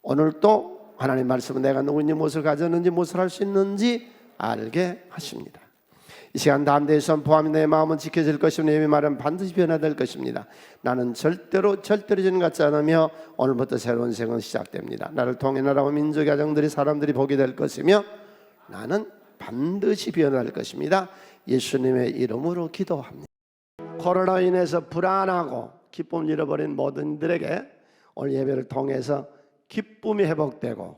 오늘도 하나님 말씀은 내가 누구인지, 무엇을 가졌는지, 무엇을 할 수 있는지 알게 하십니다. 이 시간 담대히 선포하며 내 마음은 지켜질 것이며 내 말은 반드시 변화될 것입니다. 나는 절대로 지는 것 같지 않으며 오늘부터 새로운 생은 시작됩니다. 나를 통해 나라와 민족, 가정들이, 사람들이 보게 될 것이며 나는 반드시 변화될 것입니다. 예수님의 이름으로 기도합니다. 코로나로 인해서 불안하고 기쁨을 잃어버린 모든 이들에게 오늘 예배를 통해서 기쁨이 회복되고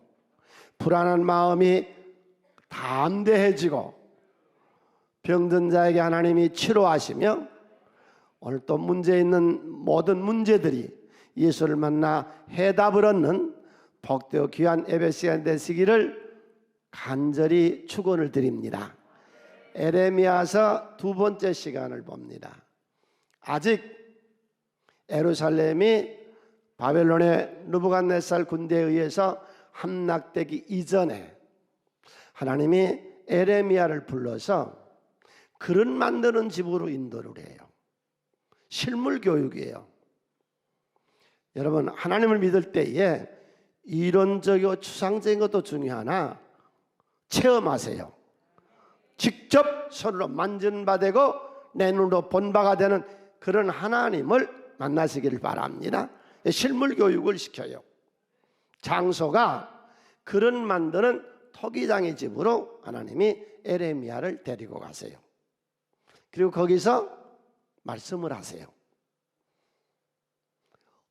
불안한 마음이 담대해지고 병든 자에게 하나님이 치료하시며 오늘 또 문제 있는 모든 문제들이 예수를 만나 해답을 얻는 복되고 귀한 예배 시간 되시기를 간절히 축원을 드립니다. 에레미야서 두 번째 시간을 봅니다. 아직 예루살렘이 바벨론의 느부갓네살 군대에 의해서 함락되기 이전에 하나님이 에레미야를 불러서 그릇 만드는 집으로 인도를 해요. 실물 교육이에요. 여러분, 하나님을 믿을 때에 이론적이고 추상적인 것도 중요하나 체험하세요. 직접 손으로 만진 바 되고 내 눈으로 본 바가 되는 그런 하나님을 만나시기를 바랍니다. 실물 교육을 시켜요. 장소가 그릇 만드는 토기장의 집으로 하나님이 에레미야를 데리고 가세요. 그리고 거기서 말씀을 하세요.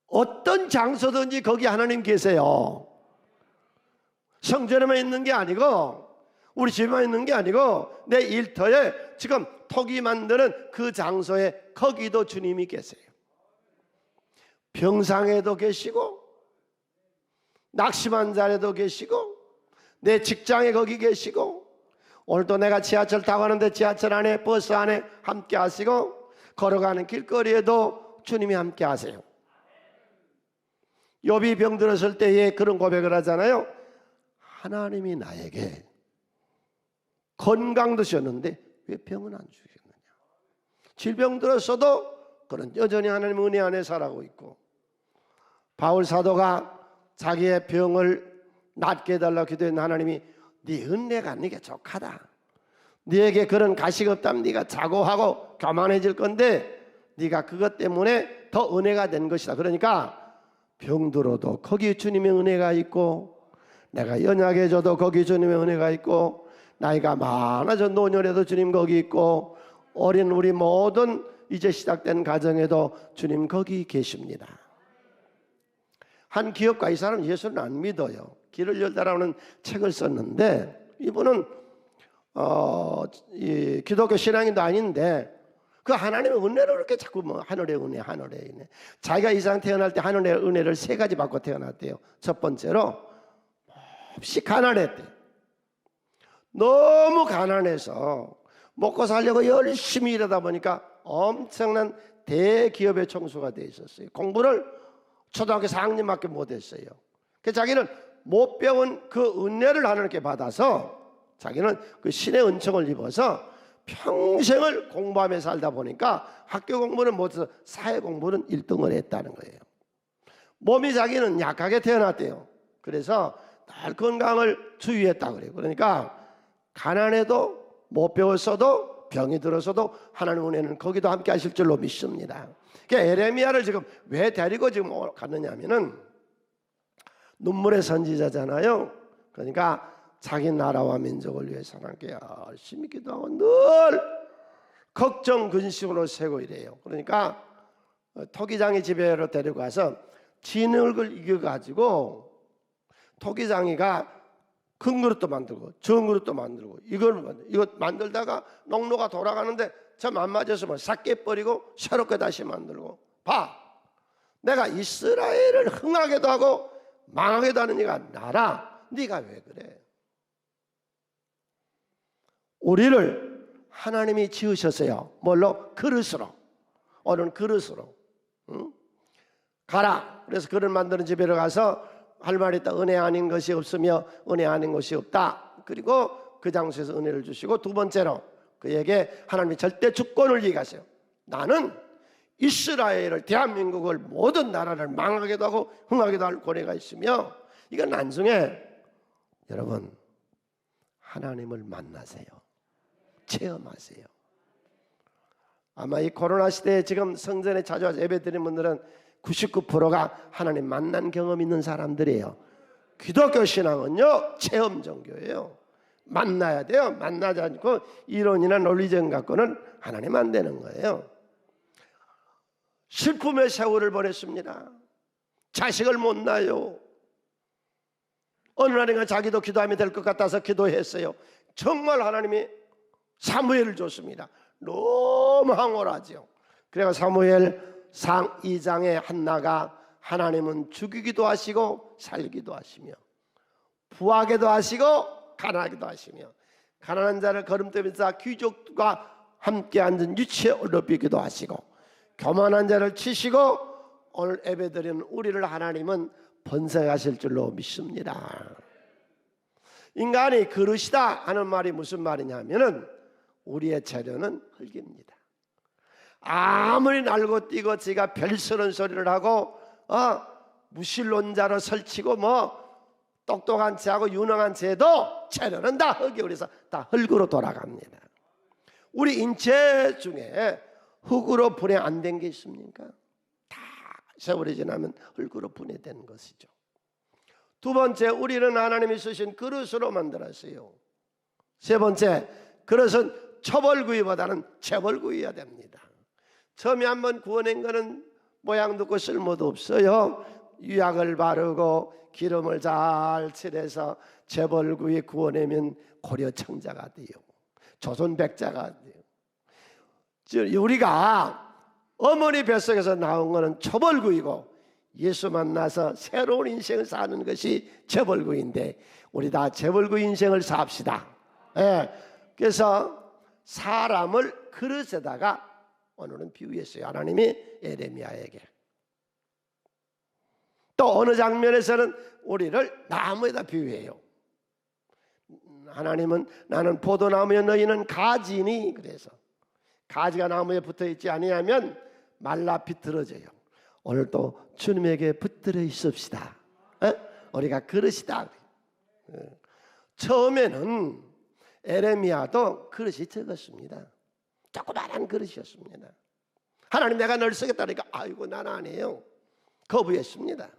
어떤 장소든지 거기 하나님 계세요. 성전에만 있는 게 아니고 우리 집에만 있는 게 아니고 내 일터에 지금 토기 만드는 그 장소에 거기도 주님이 계세요. 병상에도 계시고 낙심한 자에도 계시고 내 직장에 거기 계시고 오늘도 내가 지하철 타고 가는데 지하철 안에 버스 안에 함께 하시고 걸어가는 길거리에도 주님이 함께 하세요. 욥이 병들었을 때에 그런 고백을 하잖아요. 하나님이 나에게 건강도 주셨는데 왜 병은 안 주셨느냐. 질병 들었어도 그는 여전히 하나님의 은혜 안에 살아가고 있고 바울 사도가 자기의 병을 낫게 해달라고 기도했는데 하나님이 네 은혜가 네게 족하다. 네게 그런 가식 없다면 네가 자고하고 교만해질 건데 네가 그것 때문에 더 은혜가 된 것이다. 그러니까 병들어도 거기 주님의 은혜가 있고 내가 연약해져도 거기 주님의 은혜가 있고 나이가 많아져 노년에도 주님 거기 있고 어린 우리 모든 이제 시작된 가정에도 주님 거기 계십니다. 한 기업가 이 사람 예수는 안 믿어요. 길을 열다라는 책을 썼는데 이분은 이 기독교 신앙인도 아닌데 그 하나님의 은혜를 그렇게 자꾸 뭐 하늘의 은혜 자기가 이 세상 태어날 때 하늘의 은혜를 세 가지 받고 태어났대요. 첫 번째로 몹시 가난했대. 너무 가난해서 먹고 살려고 열심히 일하다 보니까 엄청난 대기업의 총수가 돼 있었어요. 공부를 초등학교 4학년밖에 못했어요. 그래서 자기는 못 배운 그 은혜를 하나님께 받아서 자기는 그 신의 은총을 입어서 평생을 공부하며 살다 보니까 학교 공부는 못해서 사회 공부는 1등을 했다는 거예요. 몸이 자기는 약하게 태어났대요. 그래서 늘 건강을 주의했다 그래요. 그러니까 가난해도 못 배웠어도 병이 들어서도 하나님 은혜는 거기도 함께 하실 줄로 믿습니다. 그러니까 에레미야를 지금 왜 데리고 지금 갔느냐 하면은 눈물의 선지자잖아요. 그러니까 자기 나라와 민족을 위해서 하나님께 열심히 기도하고 늘 걱정 근심으로 세고 이래요. 그러니까 토기장이 집에로 데리고 가서 진흙을 이겨가지고 토기장이가 큰 그릇도 만들고 전 그릇도 만들고 이거 만들다가 농로가 돌아가는데 참 안 맞았으면 싹 깨버리고 새롭게 다시 만들고 봐, 내가 이스라엘을 흥하게도 하고 망하게도 하는 이가 나라. 네가 왜 그래? 우리를 하나님이 지으셨어요. 뭘로? 그릇으로. 오늘 그릇으로. 응? 가라. 그래서 그릇 만드는 집에 가서 할 말이 있다. 은혜 아닌 것이 없으며 은혜 아닌 것이 없다. 그리고 그 장소에서 은혜를 주시고 두 번째로 그에게 하나님이 절대 주권을 얘기하세요. 나는 이스라엘을 대한민국을 모든 나라를 망하게도 하고 흥하게도 할 권위가 있으며 이건 나중에 여러분 하나님을 만나세요. 체험하세요. 아마 이 코로나 시대에 지금 성전에 자주 와서 예배드리는 분들은 99%가 하나님 만난 경험 있는 사람들이에요. 기독교 신앙은요 체험 종교예요. 만나야 돼요. 만나지 않고 이론이나 논리적 갖고는 하나님 안 되는 거예요. 슬픔의 세월을 보냈습니다. 자식을 못 낳아요. 어느 날인가 자기도 기도하면 될 것 같아서 기도했어요. 정말 하나님이 사무엘을 줬습니다. 너무 황홀하죠. 그래서 사무엘상 2장에 한나가 하나님은 죽이기도 하시고 살기도 하시며 부하게도 하시고 가난하기도 하시며 가난한 자를 거름떠면서 귀족과 함께 앉은 유치에 올려비기도 하시고 교만한 자를 치시고 오늘 예배드리는 우리를 하나님은 번성하실 줄로 믿습니다. 인간이 그릇이다 하는 말이 무슨 말이냐면은 우리의 재료는 흙입니다. 아무리 날고 뛰고 지가 별스러운 소리를 하고 무신론자로 설치고 뭐 똑똑한 채하고 유능한 채도 재료는 다 흙이 그래서 다 흙으로 돌아갑니다. 우리 인체 중에 흙으로 분해 안 된 게 있습니까? 다 세월이 지나면 흙으로 분해되는 것이죠. 두 번째, 우리는 하나님이 쓰신 그릇으로 만들었어요. 세 번째, 그릇은 처벌구이보다는 재벌구이여야 됩니다. 처음에 한번 구워낸 거는 모양도 없고 쓸모도 없어요. 유약을 바르고 기름을 잘 칠해서 재벌구이 구워내면 고려 청자가 돼요. 조선 백자가 돼요. 우리가 어머니 뱃속에서 나온 거는 처벌구이고 예수 만나서 새로운 인생을 사는 것이 재벌구이인데 우리 다 재벌구이 인생을 삽시다. 그래서 사람을 그릇에다가 오늘은 비유했어요. 하나님이 에레미야에게. 또 어느 장면에서는 우리를 나무에다 비유해요. 하나님은 나는 포도나무여 너희는 가지니 그래서 가지가 나무에 붙어있지 아니하면 말라 비틀어져요. 오늘도 주님에게 붙들어 있읍시다. 우리가 그릇이다. 처음에는 에레미야도 그릇이 적었습니다. 조그마한 그릇이었습니다. 하나님 내가 널 쓰겠다니까 아이고 나는 아니에요. 거부했습니다.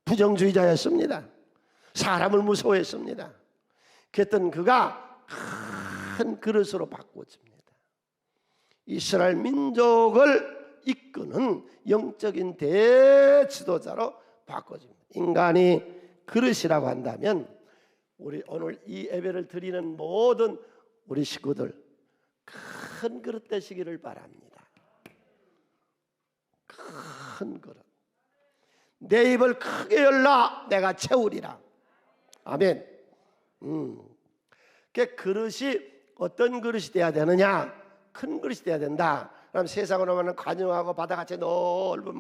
부정주의자였습니다. 사람을 무서워했습니다. 그랬던 그가 큰 그릇으로 바꿔집니다. 이스라엘 민족을 이끄는 영적인 대지도자로 바꿔집니다. 인간이 그릇이라고 한다면 우리 오늘 이 예배를 드리는 모든 우리 식구들 큰 그릇 되시기를 바랍니다. 큰 그릇. 내 입을 크게 열라 내가 채우리라. 아멘. 그 그릇이 어떤 그릇이 돼야 되느냐? 큰 그릇이 돼야 된다. 그럼 세상으로는 관용하고 바다같이 넓은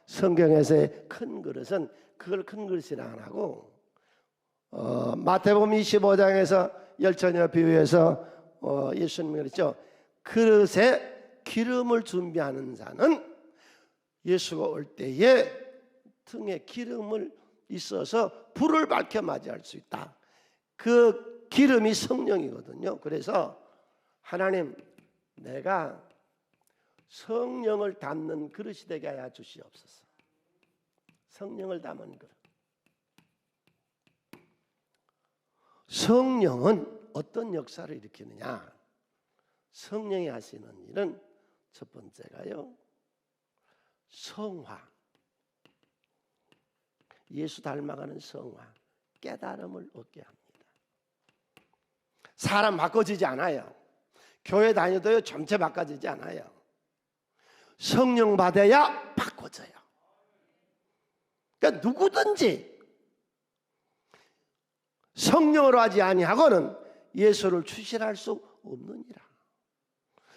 성경에서의 큰 그릇은 그걸 큰 그릇이라 안 하고 마태복음 25장에서 열처녀 비유해서 예수님이 그랬죠. 그릇에 기름을 준비하는 자는 예수가 올 때에 등에 기름을 있어서 불을 밝혀 맞이할 수 있다. 그 기름이 성령이거든요. 그래서 하나님 내가 성령을 담는 그릇이 되게 하여 주시옵소서. 성령을 담은 그릇. 성령은 어떤 역사를 일으키느냐? 성령이 하시는 일은 첫 번째가요, 성화. 예수 닮아가는 성화, 깨달음을 얻게 합니다. 사람 바꿔지지 않아요. 교회 다녀도요 전체 바꿔지지 않아요. 성령 받아야 바꿔져요. 그러니까 누구든지 성령으로 하지 아니하고는 예수를 출신할 수 없느니라.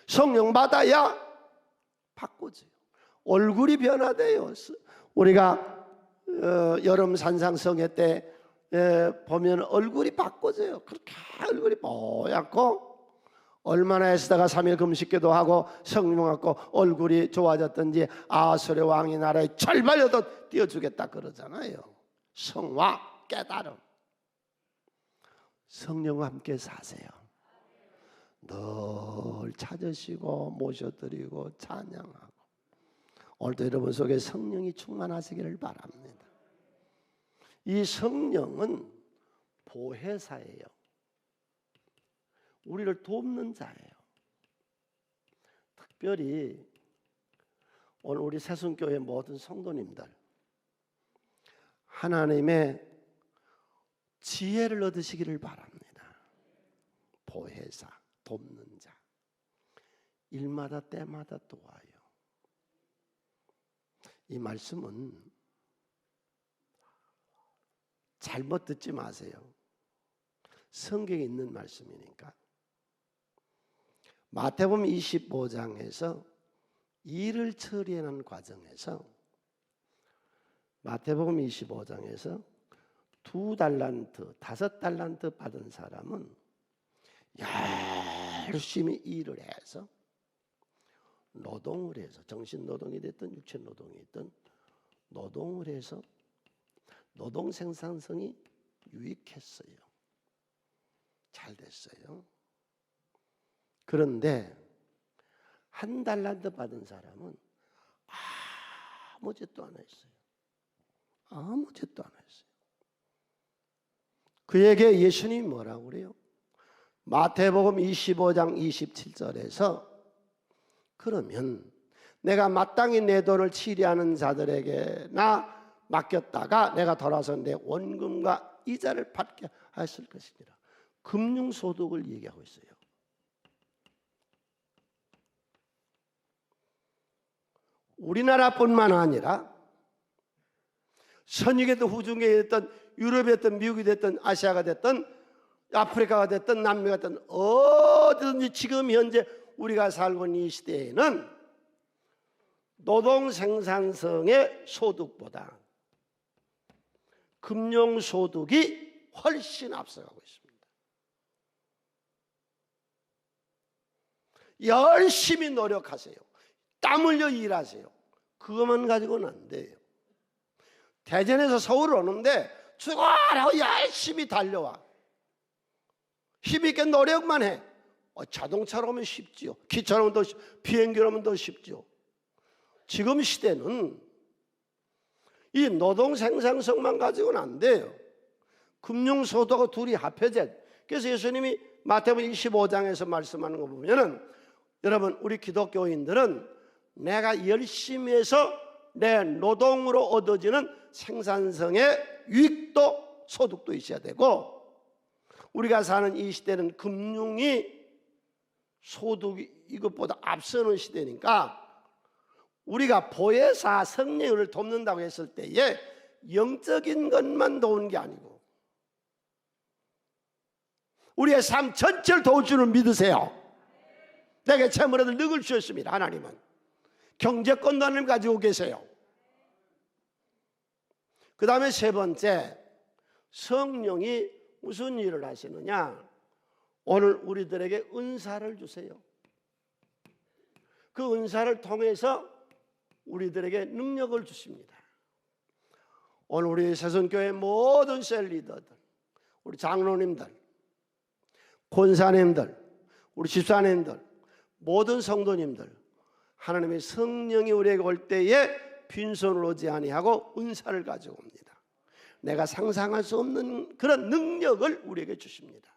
성령 받아야 바꿔져요. 얼굴이 변화돼요. 우리가 여름 산상성회 때 보면 얼굴이 바꿔져요. 그렇게 얼굴이 뽀얗고 얼마나 애쓰다가 3일 금식기도 하고 성령 갖고 얼굴이 좋아졌던지 아수르 왕이 나라에 철발려도 띄워주겠다 그러잖아요. 성화, 깨달음. 성령과 함께 사세요. 늘 찾으시고 모셔드리고 찬양하고, 오늘도 여러분 속에 성령이 충만하시기를 바랍니다. 이 성령은 보혜사예요. 우리를 돕는 자예요. 특별히 오늘 우리 새순교회 모든 성도님들, 하나님의 지혜를 얻으시기를 바랍니다. 보혜사, 돕는 자, 일마다 때마다 도와요. 이 말씀은 잘못 듣지 마세요. 성경에 있는 말씀이니까. 마태복음 25장에서 일을 처리하는 과정에서, 마태복음 25장에서 2달란트, 5달란트 받은 사람은 열심히 일을 해서, 노동을 해서, 정신노동이 됐든 육체노동이 됐든 노동을 해서 노동 생산성이 유익했어요. 잘 됐어요. 그런데 1달란트 받은 사람은 아무 짓도 안 했어요. 아무 짓도 안 했어요. 그에게 예수님이 뭐라고 그래요? 마태복음 25장 27절에서 그러면 내가 마땅히 내 돈을 치리하는 자들에게나 맡겼다가 내가 돌아서 내 원금과 이자를 받게 했을 것이니라. 금융소득을 얘기하고 있어요. 우리나라뿐만 아니라 선유계 됐든 후중계 됐든 유럽이 됐든 미국이 됐든 아시아가 됐든 아프리카가 됐든 남미가 됐든 어디든지 지금 현재 우리가 살고 있는 이 시대에는 노동 생산성의 소득보다 금융소득이 훨씬 앞서가고 있습니다. 열심히 노력하세요. 땀 흘려 일하세요. 그것만 가지고는 안 돼요. 대전에서 서울 오는데 죽어라고 열심히 달려와. 힘있게 노력만 해. 자동차로 오면 쉽지요. 기차로 오면 더 비행기로 오면 더 쉽죠. 지금 시대는 이 노동 생산성만 가지고는 안 돼요. 금융소득하고 둘이 합해져야 돼. 그래서 예수님이 마태복음 25장에서 말씀하는 거 보면은, 여러분 우리 기독교인들은 내가 열심히 해서 내 노동으로 얻어지는 생산성의 유익도 소득도 있어야 되고, 우리가 사는 이 시대는 금융이 소득이 이것보다 앞서는 시대니까 우리가 보혜사 성령을 돕는다고 했을 때에 영적인 것만 도우는 게 아니고 우리의 삶 전체를 도울 줄을 믿으세요. 내게 재물을 능을 주셨습니다. 하나님은 경제권도 하나님 가지고 계세요. 그 다음에 세 번째, 성령이 무슨 일을 하시느냐? 오늘 우리들에게 은사를 주세요. 그 은사를 통해서 우리들에게 능력을 주십니다. 오늘 우리 새순교회 모든 셀 리더들, 우리 장로님들, 권사님들, 우리 집사님들, 모든 성도님들, 하나님의 성령이 우리에게 올 때에 빈손을 오지 아니하고 은사를 가지고 옵니다. 내가 상상할 수 없는 그런 능력을 우리에게 주십니다.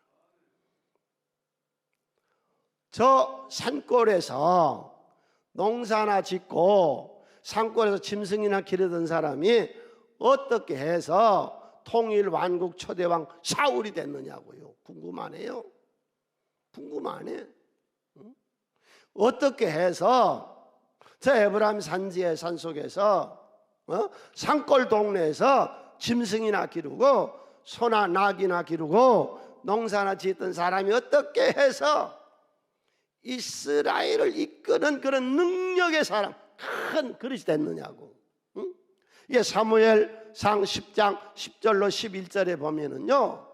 저 산골에서 농사나 짓고 산골에서 짐승이나 기르던 사람이 어떻게 해서 통일 왕국 초대왕 사울이 됐느냐고요. 궁금하네요. 궁금하네. 어떻게 해서 저 에브라임 산지의 산속에서 산골 동네에서 짐승이나 기르고 소나 낙이나 기르고 농사나 짓던 사람이 어떻게 해서 이스라엘을 이끄는 그런 능력의 사람, 큰 그릇이 됐느냐고. 이게 사무엘상 10장 10절로 11절에 보면은요,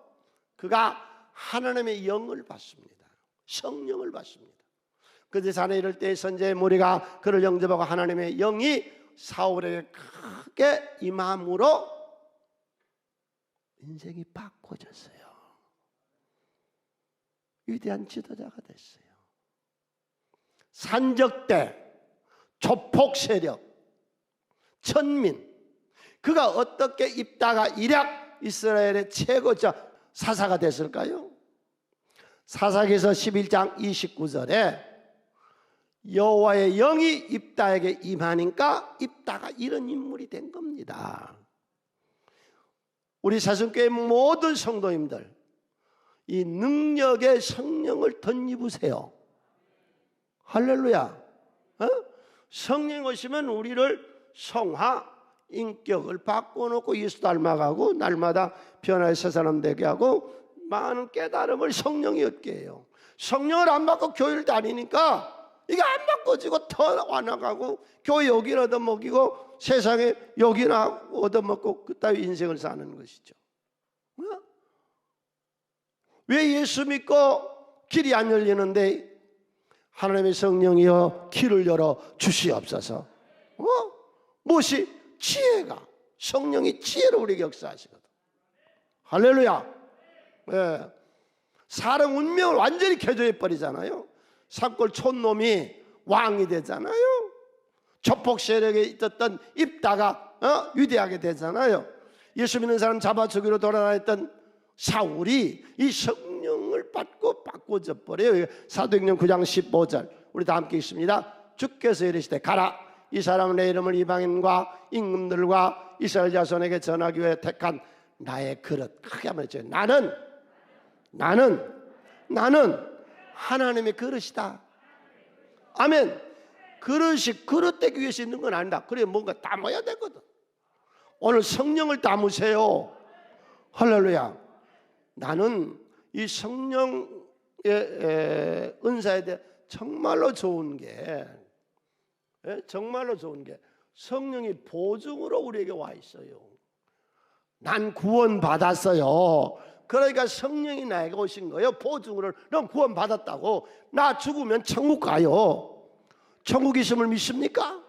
그가 하나님의 영을 받습니다. 성령을 받습니다. 그때 자네 이럴 때 선지자의 무리가 그를 영접하고 하나님의 영이 사울에게 크게 임함으로 인생이 바꿔졌어요. 위대한 지도자가 됐어요. 산적대, 조폭 세력, 천민, 그가 어떻게 입다가 일약 이스라엘의 최고자 사사가 됐을까요? 사사기서 11장 29절에 여호와의 영이 입다에게 임하니까 입다가 이런 인물이 된 겁니다. 우리 사순교회 모든 성도님들, 이 능력의 성령을 덧입으세요. 할렐루야. 성령 오시면 우리를 성화, 인격을 바꿔놓고 예수 닮아가고 날마다 변화의 새 사람 되게 하고 많은 깨달음을 성령이 얻게 해요. 성령을 안 받고 교회를 다니니까 이게 안 바꿔지고 더 와나가고 교회 여기나 얻어먹이고 세상에 여기나 얻어먹고 그따위 인생을 사는 것이죠. 왜 예수 믿고 길이 안 열리는데 하나님의 성령이여 길을 열어 주시옵소서. 무엇이? 지혜가, 성령이 지혜로 우리에게 역사하시거든. 할렐루야. 네. 사람 운명을 완전히 개조해 버리잖아요. 산골 촌놈이 왕이 되잖아요. 조폭 세력에 있었던 입다가 위대하게 되잖아요. 예수 믿는 사람 잡아 죽이러 돌아다녔던 사울이 이 성령을 받고 바꿔져 버려요. 사도행전 9장 15절 우리 다 함께 읽습니다. 주께서 이르시되 가라, 이 사람은 내 이름을 이방인과 임금들과 이스라엘 자손에게 전하기 위해 택한 나의 그릇. 크게 한번 해줘요. 나는 하나님의 그릇이다. 아멘. 그릇이 그릇 되기 위해서 있는 건 아니다. 그래 뭔가 담아야 되거든. 오늘 성령을 담으세요. 할렐루야. 나는 이 성령의 은사에 대해 정말로 좋은 게 성령이 보증으로 우리에게 와 있어요. 난 구원 받았어요. 그러니까 성령이 나에게 오신 거예요. 보증으로. 넌 구원 받았다고. 나 죽으면 천국 가요. 천국 있음을 믿습니까?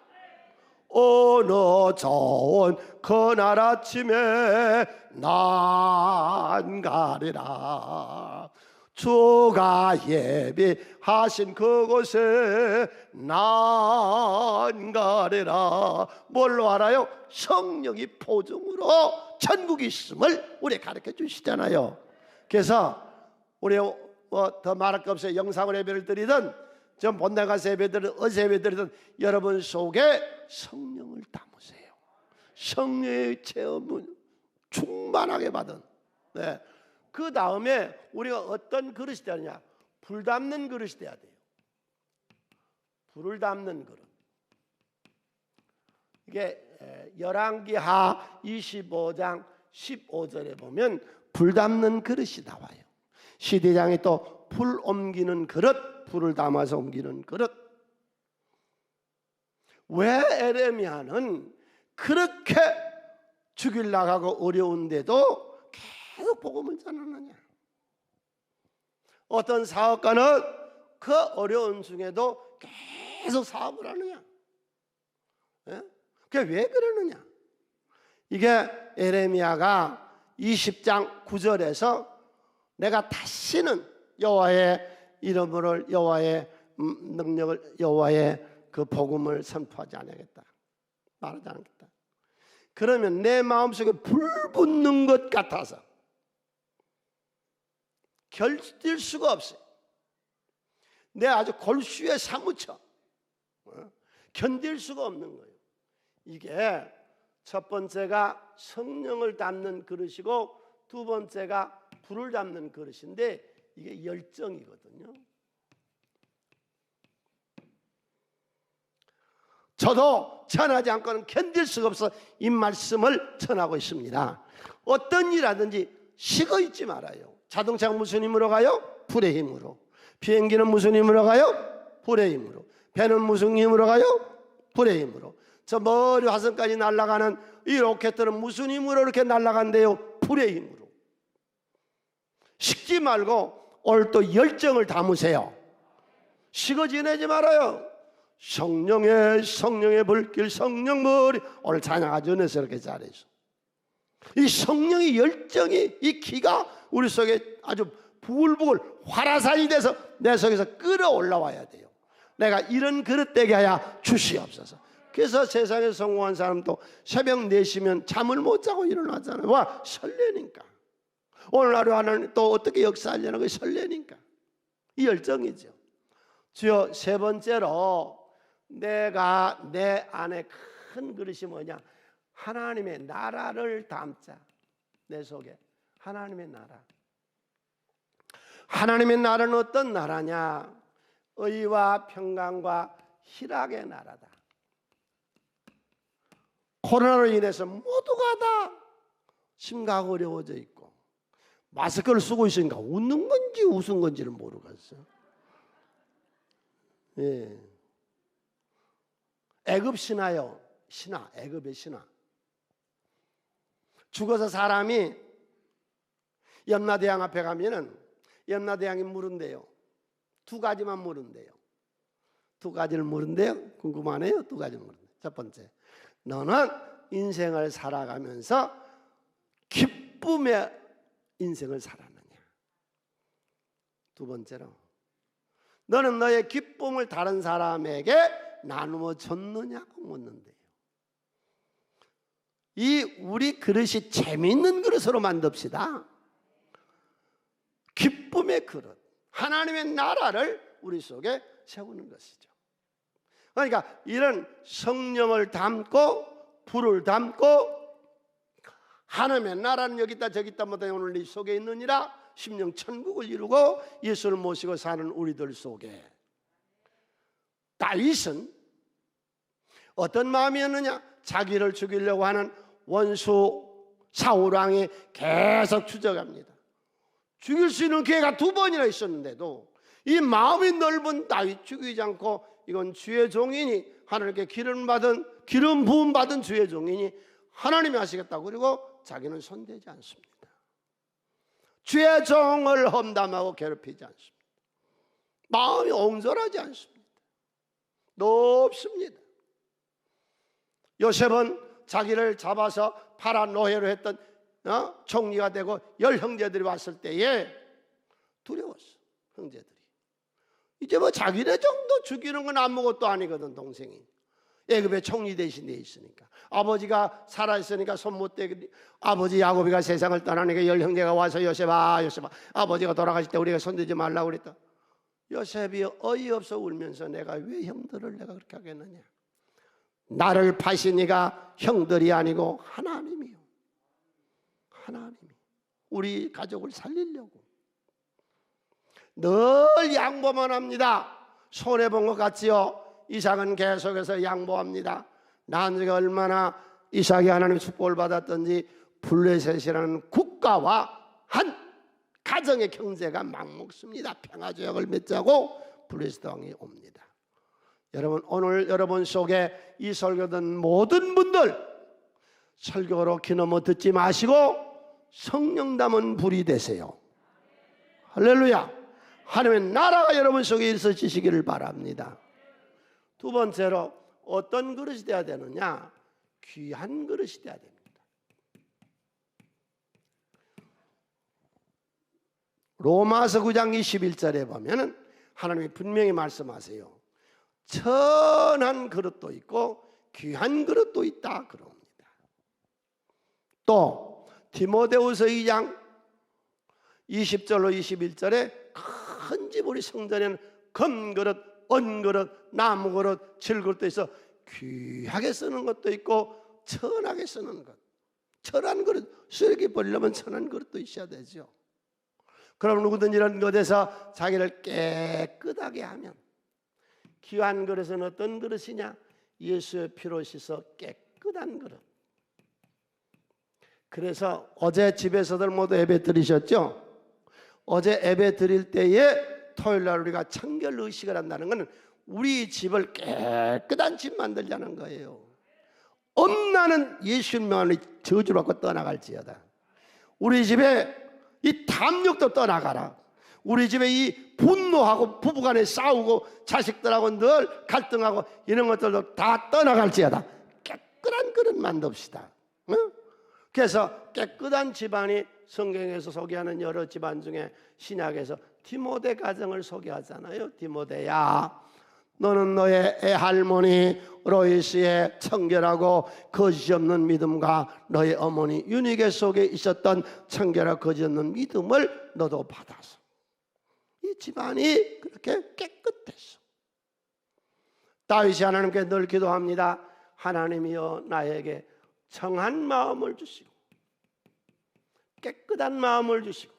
어느 좋은 그날 아침에 난 가리라. 주가 예비하신 그곳에 난 가리라. 뭘로 알아요? 성령이 보증으로 천국이 있음을 우리에게 가르쳐 주시잖아요. 그래서 우리 더 말할 것 없어요. 영상으로 예배를 드리든 좀 본당 가서 예배드리든 어제 예배드리든 여러분 속에 성령을 담으세요. 성령의 체험을 충만하게 받은. 네. 그 다음에 우리가 어떤 그릇이 되느냐? 불 담는 그릇이 돼야 돼요. 불을 담는 그릇. 이게 열왕기하 25장 15절에 보면 불 담는 그릇이 나와요. 시대장이 또 불 옮기는 그릇, 불을 담아서 옮기는 그릇. 왜 에레미야는 그렇게 죽이려고 하고 어려운데도 계속 복음을 전하느냐? 어떤 사업가는 그 어려운 중에도 계속 사업을 하느냐? 그게 왜 그러느냐? 이게 에레미야가 20장 9절에서 내가 다시는 여호와의 이름을, 여호와의 능력을, 여호와의 그 복음을 선포하지 않겠다, 말하지 않겠다. 그러면 내 마음속에 불 붙는 것 같아서 견딜 수가 없어요. 내 아주 골수에 사무쳐 견딜 수가 없는 거예요. 이게 첫 번째가 성령을 담는 그릇이고 두 번째가 불을 담는 그릇인데 이게 열정이거든요. 저도 전하지 않고는 견딜 수가 없어 이 말씀을 전하고 있습니다. 어떤 일하든지 식어 있지 말아요. 자동차가 무슨 힘으로 가요? 불의 힘으로. 비행기는 무슨 힘으로 가요? 불의 힘으로. 배는 무슨 힘으로 가요? 불의 힘으로. 저 머리 화성까지 날아가는 이 로켓들은 무슨 힘으로 이렇게 날아간대요? 불의 힘으로. 식지 말고 오늘 또 열정을 담으세요. 식어 지내지 말아요. 성령의 불길 성령머리. 오늘 찬양 아주 은혜스럽게 잘해서 이 성령의 열정이, 이 기가 우리 속에 아주 부글부글 활화산이 돼서 내 속에서 끌어올라와야 돼요. 내가 이런 그릇 되게 하여 주시옵소서. 그래서 세상에 성공한 사람도 새벽 4시면 잠을 못 자고 일어나잖아요. 와, 설레니까. 오늘 하루 하나님 또 어떻게 역사하려는 거 설레니까. 이 열정이죠. 주여, 세 번째로 내가 내 안에 큰 그릇이 뭐냐? 하나님의 나라를 담자. 내 속에 하나님의 나라. 하나님의 나라는 어떤 나라냐? 의와 평강과 희락의 나라다. 코로나로 인해서 모두가 다 심각하고 어려워져 있고 마스크를 쓰고 있으니까 웃는 건지 웃은 건지를 모르겠어요. 예. 애굽 신화요. 신화, 애굽의 신화. 죽어서 사람이 염라대왕 앞에 가면은 염라대왕이 물은대요. 2가지만 물은대요. 2가지를 물은대요. 궁금하네요. 2가지를 물은대요. 첫 번째, 너는 인생을 살아가면서 기쁨의 인생을 살았느냐? 두 번째로, 너는 너의 기쁨을 다른 사람에게 나누어 줬느냐고 묻는데요. 우리 그릇이 재미있는 그릇으로 만듭시다. 기쁨의 그릇, 하나님의 나라를 우리 속에 세우는 것이죠. 그러니까 이런 성령을 담고 불을 담고 하나님의 나라는 여기 있다 저기 있다 못하니 오늘 네 속에 있느니라 심령 천국을 이루고 예수를 모시고 사는 우리들 속에 다윗은 어떤 마음이었느냐? 자기를 죽이려고 하는 원수 사울왕이 계속 추적합니다. 죽일 수 있는 기회가 2번이나 있었는데도 이 마음이 넓은 다윗 죽이지 않고 이건 주의 종이니 하나님께 기름 부음 받은 주의 종이니 하나님이 하시겠다고 그리고 자기는 손대지 않습니다. 주의 종을 험담하고 괴롭히지 않습니다. 마음이 옹졸하지 않습니다. 높습니다. 요셉은 자기를 잡아서 팔아 노예로 했던 총리가 되고 10 형제들이 왔을 때에 두려웠어. 형제들이 이제 뭐 자기네 정도 죽이는 건 아무것도 아니거든. 동생이 애굽의 총리 대신 돼 있으니까 아버지가 살아있으니까 손 못 대고 아버지 야곱이가 세상을 떠나니까 10 형제가 와서 요셉아 아버지가 돌아가실 때 우리가 손대지 말라고 그랬다. 요셉이 어이없어 울면서 내가 왜 형들을 내가 그렇게 하겠느냐? 나를 파신 이가 형들이 아니고 하나님이요. 하나님이 우리 가족을 살리려고 늘 양보만 합니다. 손해본 것 같지요? 이삭은 계속해서 양보합니다. 나중에 얼마나 이삭이 하나님의 축복을 받았던지 블레셋이라는 국가와 한 가정의 경제가 막먹습니다. 평화조약을 맺자고 블레셋 왕이 옵니다. 여러분, 오늘 여러분 속에 이 설교 듣는 모든 분들 설교로 귀넘어 듣지 마시고 성령 담은 불이 되세요. 할렐루야. 하나님의 나라가 여러분 속에 있으시기를 바랍니다. 두 번째로 어떤 그릇이 되어야 되느냐? 귀한 그릇이 되어야 됩니다. 로마서 9장 21절에 보면은 하나님이 분명히 말씀하세요. 천한 그릇도 있고 귀한 그릇도 있다 그럽니다. 또 디모데후서 2장 20절로 21절에 큰 집 우리 성전에는 금그릇, 은그릇, 나무그릇, 질그릇도 있어 귀하게 쓰는 것도 있고 천하게 쓰는 것. 천한 그릇, 쓰레기 버리려면 천한 그릇도 있어야 되죠. 그럼 누구든 이런 것에서 자기를 깨끗하게 하면 귀한 그릇은 어떤 그릇이냐? 예수의 피로 씻어 깨끗한 그릇. 그래서 어제 집에서들 모두 예배 드리셨죠? 어제 예배 드릴 때에 토요일날 우리가 청결 의식을 한다는 것은 우리 집을 깨끗한 집 만들자는 거예요. 엄나는 예수님만의 저주를 받고 떠나갈지어다. 우리 집에 이 탐욕도 떠나가라. 우리 집에 이 분노하고 부부간에 싸우고 자식들하고 늘 갈등하고 이런 것들도 다 떠나갈지어다. 깨끗한 그릇 만듭시다. 그래서 깨끗한 집안이 성경에서 소개하는 여러 집안 중에 신약에서 디모데 가정을 소개하잖아요. 디모데야, 너는 너의 애할머니 로이스의 청결하고 거짓 없는 믿음과 너의 어머니 유니게 속에 있었던 청결하고 거짓 없는 믿음을 너도 받아서 이 집안이 그렇게 깨끗했어. 다윗이 하나님께 늘 기도합니다. 하나님이여 나에게 정한 마음을 주시고 깨끗한 마음을 주시고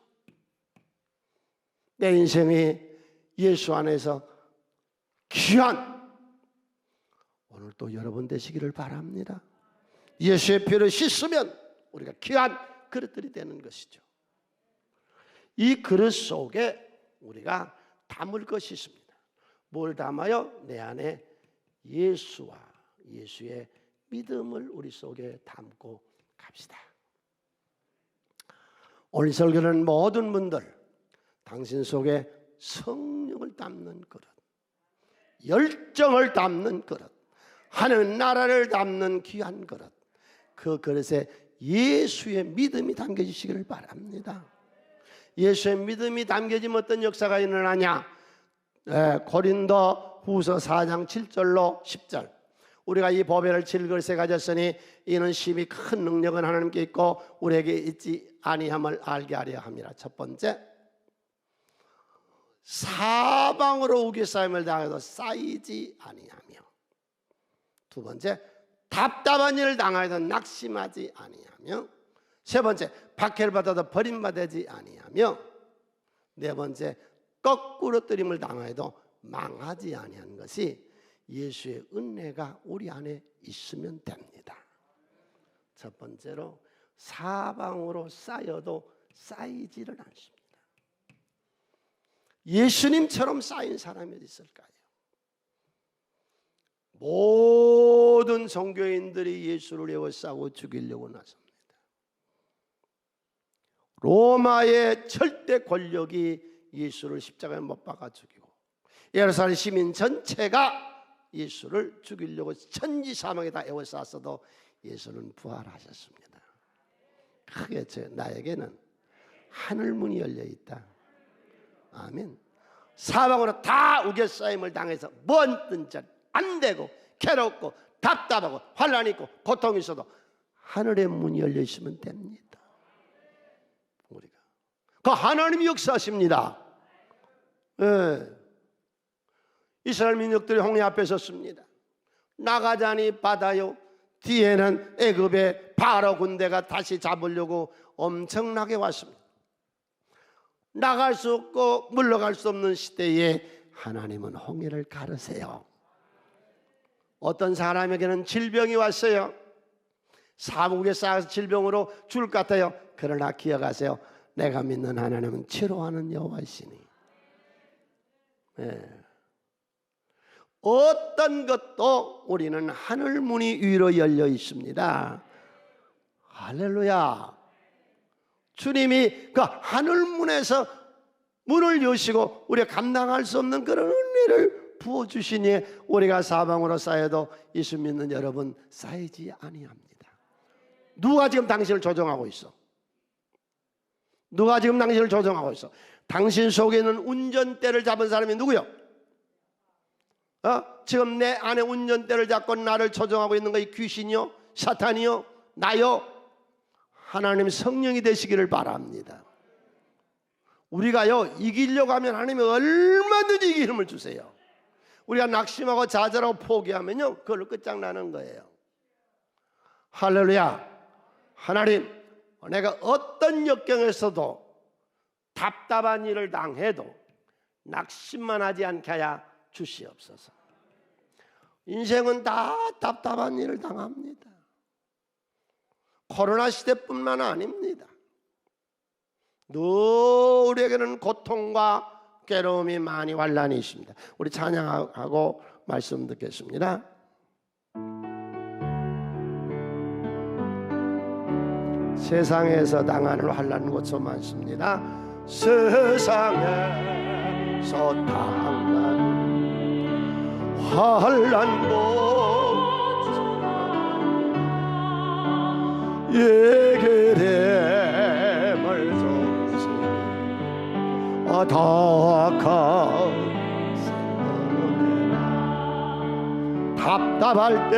내 인생이 예수 안에서 귀한 오늘 또 여러분 되시기를 바랍니다. 예수의 피를 씻으면 우리가 귀한 그릇들이 되는 것이죠. 이 그릇 속에 우리가 담을 것이 있습니다. 뭘 담아요? 내 안에 예수와 예수의 믿음을 우리 속에 담고 갑시다. 오늘 설교는 모든 분들 당신 속에 성령을 담는 그릇, 열정을 담는 그릇, 하나님 나라를 담는 귀한 그릇, 그 그릇에 예수의 믿음이 담겨지시기를 바랍니다. 예수의 믿음이 담겨지면 어떤 역사가 일어나냐? 고린도 후서 4장 7절로 10절, 우리가 이 보배를 질그릇에 가졌으니 이는 심히 큰 능력은 하나님께 있고 우리에게 있지 아니함을 알게 하려 함이라. 첫 번째, 사방으로 우겨싸임을 당해도 쌓이지 아니하며. 두 번째, 답답한 일을 당하여도 낙심하지 아니하며. 세 번째, 박해를 받아도 버림받지 아니하며. 네 번째, 거꾸로 뜨림을 당하여도 망하지 아니하는 것이 예수의 은혜가 우리 안에 있으면 됩니다. 첫 번째로, 사방으로 쌓여도 쌓이지를 않습니다. 예수님처럼 쌓인 사람이 어디 있을까요? 모든 종교인들이 예수를 에워싸고 죽이려고 나섭니다. 로마의 절대 권력이 예수를 십자가에 못 박아 죽이고 예루살렘 시민 전체가 예수를 죽이려고 천지 사망에 다 에워쌌어도 예수는 부활하셨습니다. 크게 나에게는 하늘문이 열려 있다. 아멘. 사방으로 다 우겨싸임을 당해서 먼 뜰 안 되고 괴롭고 답답하고 환난이 있고 고통이 있어도 하늘의 문이 열려 있으면 됩니다. 우리가 그 하나님이 역사하십니다. 이스라엘 민족들이 홍해 앞에 섰습니다. 나가자니 바다요. 뒤에는 애굽의 바로 군대가 다시 잡으려고 엄청나게 왔습니다. 나갈 수 없고 물러갈 수 없는 시대에 하나님은 홍해를 가르세요. 어떤 사람에게는 질병이 왔어요. 사복에 쌓여서 질병으로 죽을 것 같아요. 그러나 기억하세요. 내가 믿는 하나님은 치료하는 여호와이시니. 어떤 것도 우리는 하늘 문이 위로 열려 있습니다. 할렐루야. 주님이 그 하늘 문에서 문을 여시고 우리가 감당할 수 없는 그런 은혜를 부어주시니 우리가 사방으로 쌓여도 예수 믿는 여러분 쌓이지 아니합니다. 누가 지금 당신을 조종하고 있어? 누가 지금 당신을 조종하고 있어? 당신 속에 있는 운전대를 잡은 사람이 누구요? 지금 내 안에 운전대를 잡고 나를 조종하고 있는 것이 귀신이요? 사탄이요? 나요? 하나님 성령이 되시기를 바랍니다. 우리가요 이기려고 하면 하나님이 얼마든지 이기는 힘을 주세요. 우리가 낙심하고 좌절하고 포기하면요 그걸로 끝장나는 거예요. 할렐루야. 하나님, 내가 어떤 역경에서도 답답한 일을 당해도 낙심만 하지 않게 하여 주시옵소서. 인생은 다 답답한 일을 당합니다. 코로나 시대뿐만 아닙니다. 늘 우리에게는 고통과 괴로움이 많이 환난이 있습니다. 우리 찬양하고 말씀 듣겠습니다. 세상에서 당하는 환난은 고쳐 많습니다. 세상에서 당하는 환난도 예게렘을 조심히 어떡하세요. 답답할 때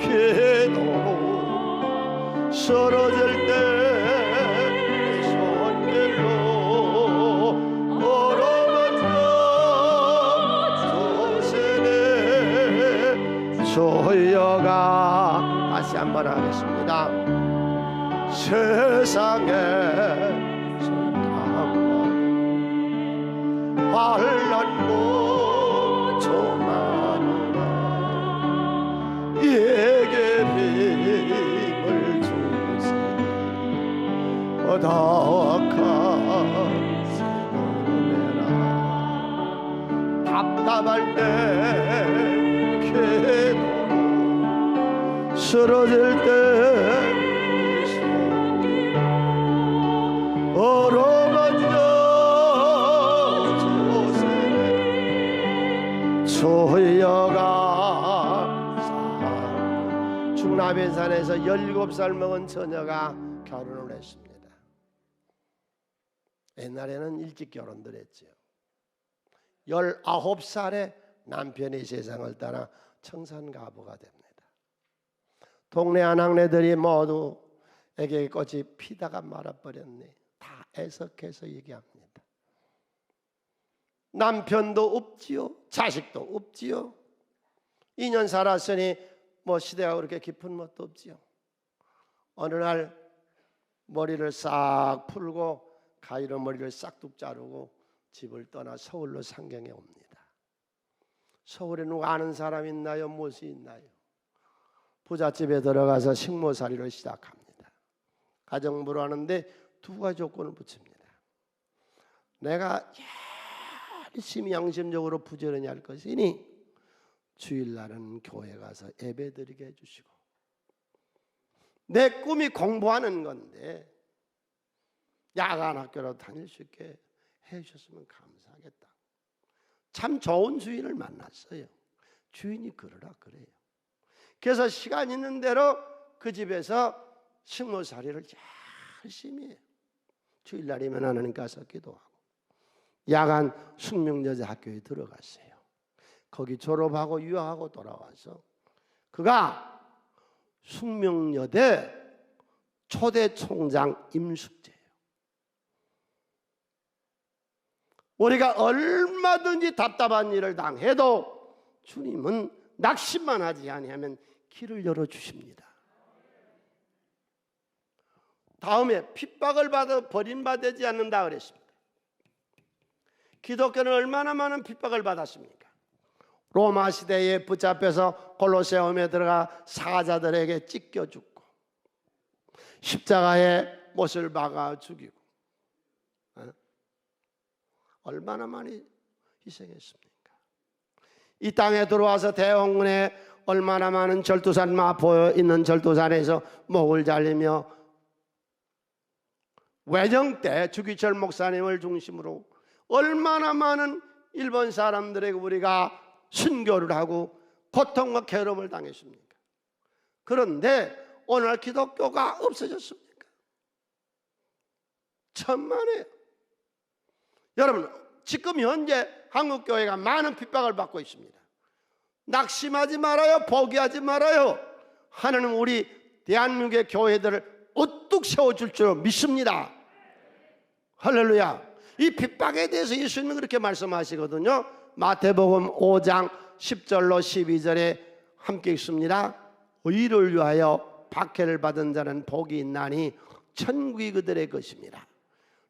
기도로 쓰러질 때 손길로 얼어붙어 조세네 조여가. 다시 한번 하겠습니다. 세상에 환난고 조마누나 예게림을 주세요. 어떡하시느라 답답할 때 기도로 쓰러질 때 얼어가져 조여가. 중남해산에서 17살 먹은 처녀가 결혼을 했습니다. 옛날에는 일찍 결혼들 했죠. 19살에 남편이 세상을 떠나 청산가부가 됩니다. 동네 아낙네들이 모두 애기 꽃이 피다가 말아버렸네. 다 애석해서 얘기합니다. 남편도 없지요, 자식도 없지요. 2년 살았으니 뭐 시대가 그렇게 깊은 것도 없지요. 어느 날 머리를 싹 풀고 가위로 머리를 싹둑 자르고 집을 떠나 서울로 상경해 옵니다. 서울에 누가 아는 사람 있나요? 무엇이 있나요? 부잣집에 들어가서 식모살이를 시작합니다. 가정부로 하는데 두 가지 조건을 붙입니다. 내가 열심히 양심적으로 부지런히 할 것이니 주일날은 교회 가서 예배드리게 해주시고, 내 꿈이 공부하는 건데 야간 학교라도 다닐 수 있게 해주셨으면 감사하겠다. 참 좋은 주인을 만났어요. 주인이 그러라 그래요. 그래서 시간 있는 대로 그 집에서 식모살이를 열심히 해요. 주일날이면 하나님 가서 기도하고, 야간 숙명여자학교에 들어갔어요. 거기 졸업하고 유학하고 돌아와서 그가 숙명여대 초대 총장 임숙제예요. 우리가 얼마든지 답답한 일을 당해도 주님은 낙심만 하지 아니하면 길을 열어주십니다. 다음에 핍박을 받아 버림받지 않는다 그랬습니다. 기독교는 얼마나 많은 핍박을 받았습니까? 로마 시대에 붙잡혀서 골로세움에 들어가 사자들에게 찢겨 죽고, 십자가에 못을 박아 죽이고, 얼마나 많이 희생했습니까? 이 땅에 들어와서 대원군에 얼마나 많은 절두산 마포에 있는 절두산에서 목을 잘리며 외정 때 주기철 목사님을 중심으로 얼마나 많은 일본 사람들에게 우리가 순교를 하고 고통과 괴로움을 당했습니까? 그런데 오늘 기독교가 없어졌습니까? 천만에요. 여러분, 지금 현재 한국교회가 많은 핍박을 받고 있습니다. 낙심하지 말아요. 포기하지 말아요. 하나님 우리 대한민국의 교회들을 우뚝 세워줄 줄 믿습니다. 할렐루야. 이 핍박에 대해서 예수님은 그렇게 말씀하시거든요. 마태복음 5장 10절로 12절에 함께 읽습니다. 의를 위하여 박해를 받은 자는 복이 있나니 천국이 그들의 것입니다.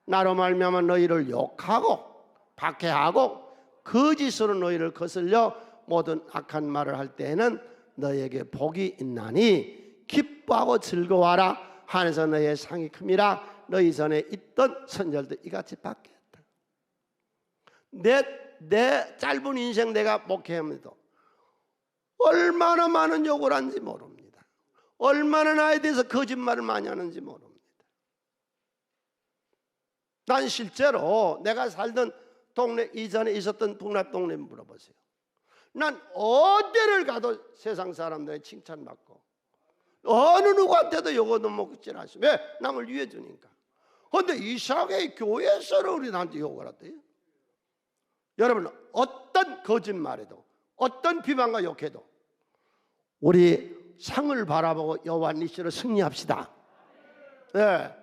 나로 말미암아 너희를 욕하고 박해하고 거짓으로 너희를 거슬려 모든 악한 말을 할 때에는 너희에게 복이 있나니 기뻐하고 즐거워하라. 하늘에서 너희의 상이 큽니다. 너희 전에 있던 선지자들도 이같이 받겠다. 내 짧은 인생 내가 목회하면서 얼마나 많은 욕을 하는지 모릅니다. 얼마나 나에 대해서 거짓말을 많이 하는지 모릅니다. 난 실제로 내가 살던 동네 이전에 있었던 북락 동네 물어보세요. 난 어디를 가도 세상 사람들의 칭찬받고 어느 누구한테도 요거도 먹질 않습니다. 왜? 남을 위해 주니까. 그런데 이상하게 교회에서는 우리한테 욕을 하대요. 여러분, 어떤 거짓말에도, 어떤 비방과 욕해도 우리 상을 바라보고 여호와 니시로 승리합시다. 네.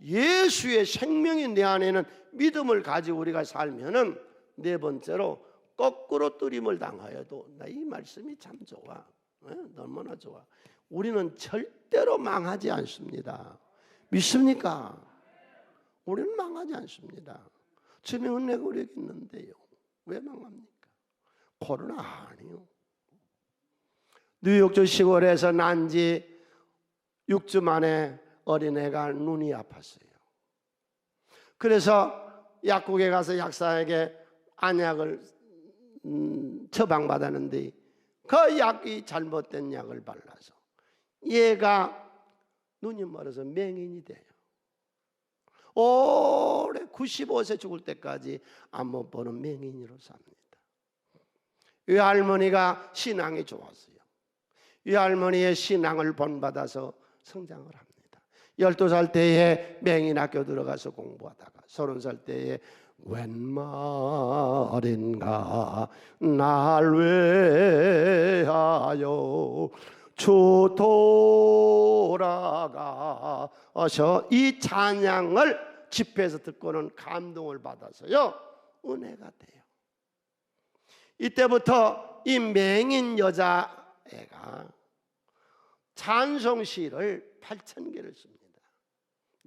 예수의 생명이 내 안에는 믿음을 가지고 우리가 살면은, 네 번째로 거꾸로 뜨림을 당하여도, 나 이 말씀이 참 좋아. 네? 너무나 좋아. 우리는 절대로 망하지 않습니다. 믿습니까? 우리는 망하지 않습니다. 주님의 은혜가 우리에게 있는데요, 왜 망합니까? 코로나 아니요. 뉴욕주 시골에서 난 지 6주 만에 어린애가 눈이 아팠어요. 그래서 약국에 가서 약사에게 안약을 처방받았는데 그 약이 잘못된 약을 발라서 얘가 눈이 멀어서 맹인이 돼요. 오래 95세 죽을 때까지 안 못 보는 맹인으로 삽니다. 이 할머니가 신앙이 좋았어요. 이 할머니의 신앙을 본받아서 성장을 합니다. 12살 때에 맹인학교 들어가서 공부하다가 30살 때에 웬 말인가 날 위하여 주 돌아가서 이 찬양을 집회에서 듣고는 감동을 받아서요, 은혜가 돼요. 이때부터 이 맹인 여자애가 찬송시를 8,000개를 씁니다.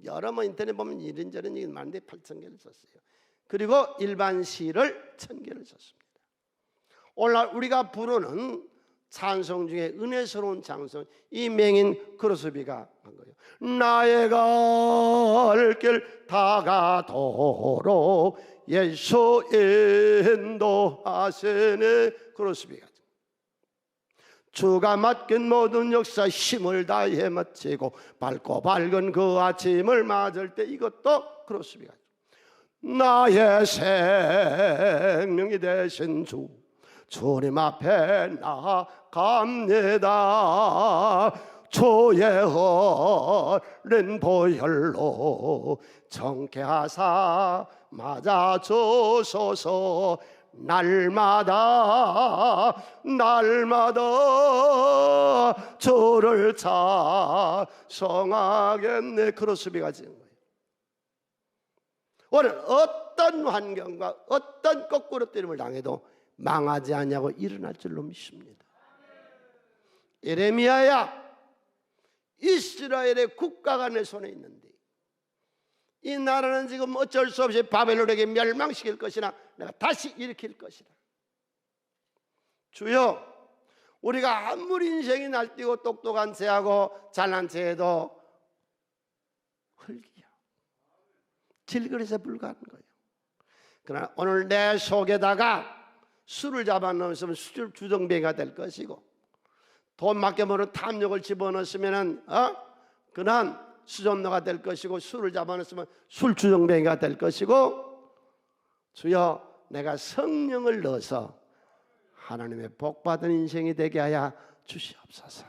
여러 번 인터넷 보면 이런저런 얘기 많은데 8,000개를 썼어요. 그리고 일반 시를 1,000개를 썼습니다. 오늘 우리가 부르는 찬송 중에 은혜스러운 찬송, 이 맹인 크로스비가 한 거예요. 나의 갈 길 다가도록 예수 인도하시네. 크로스비가 주가 맡긴 모든 역사 힘을 다해 마치고 밝고 밝은 그 아침을 맞을 때, 이것도 크로스비가 나의 생명이 되신 주 주님 앞에 나아갑니다. 주의 어린 보혈로 정케하사 맞아주소서. 날마다 주를 찬송하겠네. 크로스비가 지은 거예요. 오늘 어떤 환경과 어떤 거꾸로 때림을 당해도 망하지 않냐고 일어날 줄로 믿습니다. 예레미야야, 이스라엘의 국가가 내 손에 있는데 이 나라는 지금 어쩔 수 없이 바벨론에게 멸망시킬 것이나 내가 다시 일으킬 것이다. 주여, 우리가 아무리 인생이 날뛰고 똑똑한 채하고 잘난 채해도 흙이야. 질그릇에 불과한 거예요. 그러나 오늘 내 속에다가 술을 잡아넣으면 술 주정뱅이가 될 것이고, 돈 맡겨보는 탐욕을 집어넣으면 그는 수존노가 될 것이고, 술을 잡아넣으면 술 주정뱅이가 될 것이고, 주여, 내가 성령을 넣어서 하나님의 복받은 인생이 되게 하여 주시옵소서.